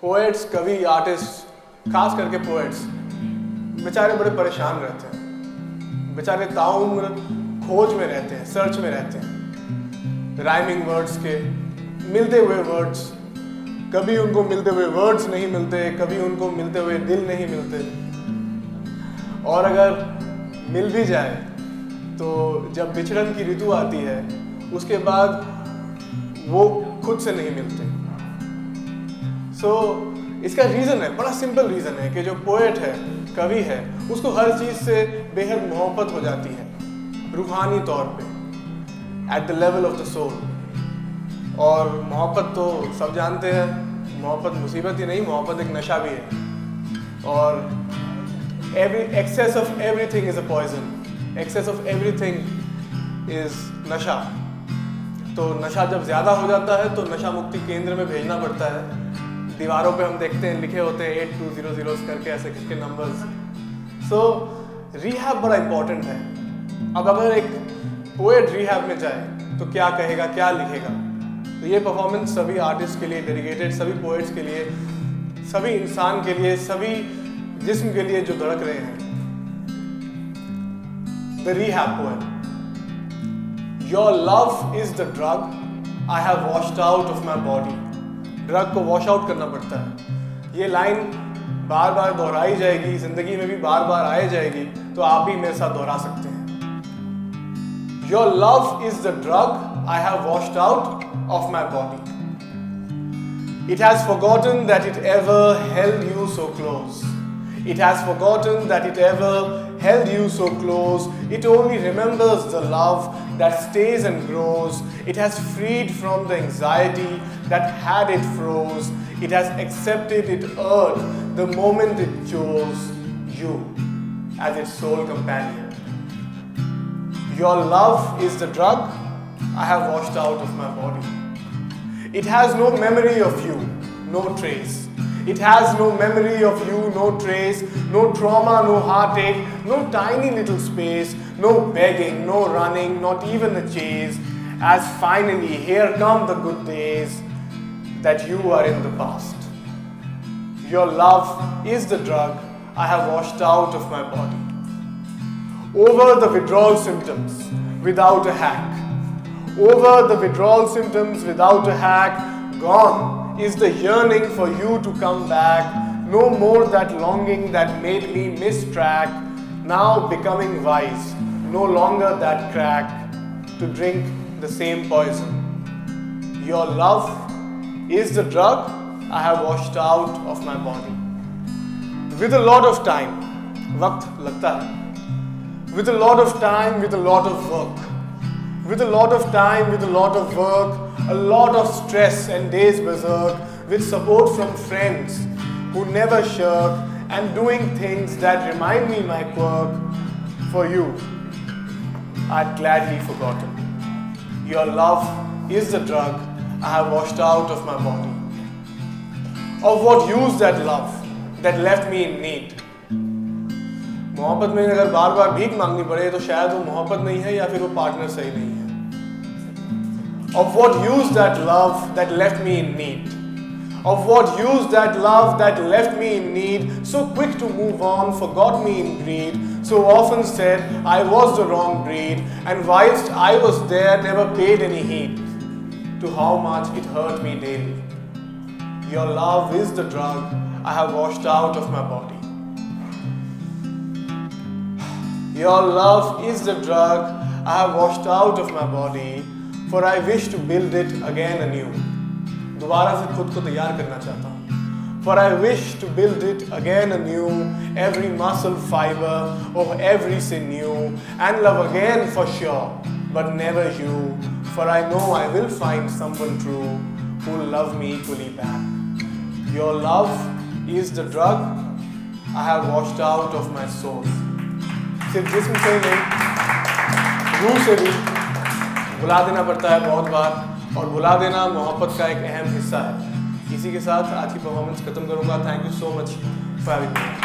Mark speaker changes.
Speaker 1: Poets, कवि, artist, खास करके पोएट्स बेचारे बड़े परेशान रहते हैं। बेचारे ताउम्र खोज में रहते हैं, सर्च में रहते हैं राइमिंग वर्ड्स के, मिलते हुए वर्ड्स। कभी उनको मिलते हुए वर्ड्स नहीं मिलते, कभी उनको मिलते हुए दिल नहीं मिलते, और अगर मिल भी जाए तो जब बिछड़न की ऋतु आती है उसके बाद वो खुद से नहीं मिलते। इसका रीज़न है, बड़ा सिंपल रीज़न है कि जो पोएट है, कवि है, उसको हर चीज़ से बेहद मोहब्बत हो जाती है रूहानी तौर पे, at the level of the soul. और मोहब्बत तो सब जानते हैं, मोहब्बत मुसीबत ही नहीं, मोहब्बत एक नशा भी है। और excess of everything is a poison, excess of everything is नशा। तो नशा जब ज़्यादा हो जाता है तो नशा मुक्ति केंद्र में भेजना पड़ता है। दीवारों पे हम देखते हैं लिखे होते हैं 8200 करके, ऐसे करके नंबर्स। रिहैब बड़ा इम्पोर्टेंट है। अब अगर एक पोएट रिहैब में जाए तो क्या कहेगा, क्या लिखेगा? तो ये परफॉर्मेंस सभी आर्टिस्ट के लिए डेडिकेटेड, सभी पोएट्स के लिए, सभी इंसान के लिए, सभी जिस्म के लिए जो धड़क रहे हैं। The rehab poem. Your love is the drug I have washed out of my body। Drug को वॉश आउट करना पड़ता है। ये लाइन बार बार दोहराई जाएगी, जिंदगी में भी बार बार आए जाएगी, तो आप भी मेरे साथ दोहरा सकते हैं। Your love is the drug I have washed out of my body। It has forgotten that it ever held you so close। It has forgotten that it ever held you so close. It only remembers the love that stays and grows. It has freed from the anxiety that had it froze. It has accepted it earth the moment it chose you as its sole companion। Your love is the drug I have washed out of my body। It has no memory of you, no trace। It has no memory of you, no trace, no trauma, no heartache, no tiny little space, no begging, no running, not even a chase, as finally here come the good days that you are in the past। Your love is the drug I have washed out of my body। Over the withdrawal symptoms without a hack, over the withdrawal symptoms without a hack, gone is the yearning for you to come back। No more that longing that made me miss track, now becoming wise, no longer that crack to drink the same poison। Your love is the drug I have washed out of my body। With a lot of time, वक्त लगता है, with a lot of time, with a lot of work, with a lot of time, with a lot of work, a lot of stress and days berserk, with support from friends who never shirk, and doing things that remind me my quirk, for you I'd gladly forgotten। Your love is the drug I have washed out of my body। Of what use that love that left me in need। मोहब्बत में अगर बार बार भीख मांगनी पड़े तो शायद वो मोहब्बत नहीं है या फिर वो पार्टनर सही नहीं है। Of what use that love that left me in need। Of what use that love that left me in need, so quick to move on, forgot me in greed, so often said I was the wrong breed, and whilst I was there never paid any heed to how much it hurt me daily। Your love is the drug I have washed out of my body। Your love is the drug I have washed out of my body, for I wish to build it again anew। दोबारा से खुद को तैयार करना चाहता हूँ। For I wish to build it again anew, every muscle fiber, oh every sinew, and love again for sure, but never you, for I know I will find someone true who will love me equally back। Your love is the drug I have washed out of my soul। सिर्फ जिस्म से नहीं, रूह से भी भुला देना पड़ता है बहुत बार, और भुला देना मोहब्बत का एक अहम हिस्सा है। इसी के साथ आज की परफॉर्मेंस खत्म करूंगा। Thank you so much for having me.